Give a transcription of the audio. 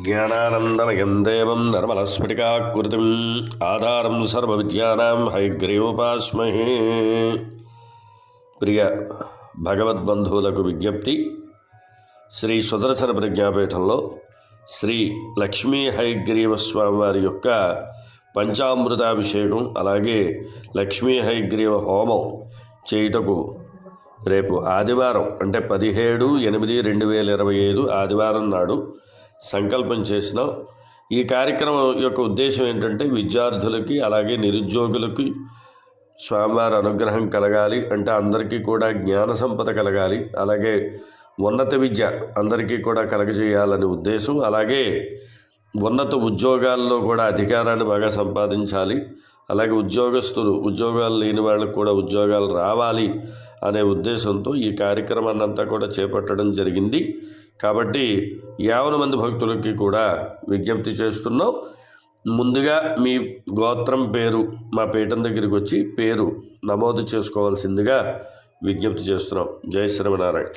జ్ఞానానందమయం దేవం నిర్మలస్ఫటికాకృతిం ఆధారం సర్వవిద్యానాం హయగ్రీవోపాస్మహే. ప్రియ భగవద్బంధువులకు విజ్ఞప్తి. శ్రీ సుదర్శన ప్రజ్ఞాపీఠంలో శ్రీ లక్ష్మీ హయగ్రీవ స్వామివారి యొక్క పంచామృతాభిషేకం అలాగే లక్ష్మీ హయగ్రీవ హోమం చేయుటకు రేపు ఆదివారం అంటే 17/8/2025 ఆదివారం నాడు సంకల్పం చేసినాం. ఈ కార్యక్రమం యొక్క ఉద్దేశం ఏంటంటే విద్యార్థులకి అలాగే నిరుద్యోగులకి స్వామివారి అనుగ్రహం కలగాలి, అంటే అందరికీ కూడా జ్ఞాన సంపద కలగాలి, అలాగే ఉన్నత విద్య అందరికీ కూడా కలగజేయాలని ఉద్దేశం. అలాగే ఉన్నత ఉద్యోగాల్లో కూడా అధికారాన్ని బాగా సంపాదించాలి, అలాగే ఉద్యోగాలు లేని వాళ్ళకు కూడా ఉద్యోగాలు రావాలి అనే ఉద్దేశంతో ఈ కార్యక్రమాన్ని అంతా కూడా చేపట్టడం జరిగింది. కాబట్టి 50 మంది భక్తులకి కూడా విజ్ఞప్తి చేస్తున్నాం. ముందుగా మీ గోత్రం పేరు మా పీఠం దగ్గరికి వచ్చి పేరు నమోదు చేసుకోవాల్సిందిగా విజ్ఞప్తి చేస్తున్నాం. జై శ్రీమన్నారాయణ.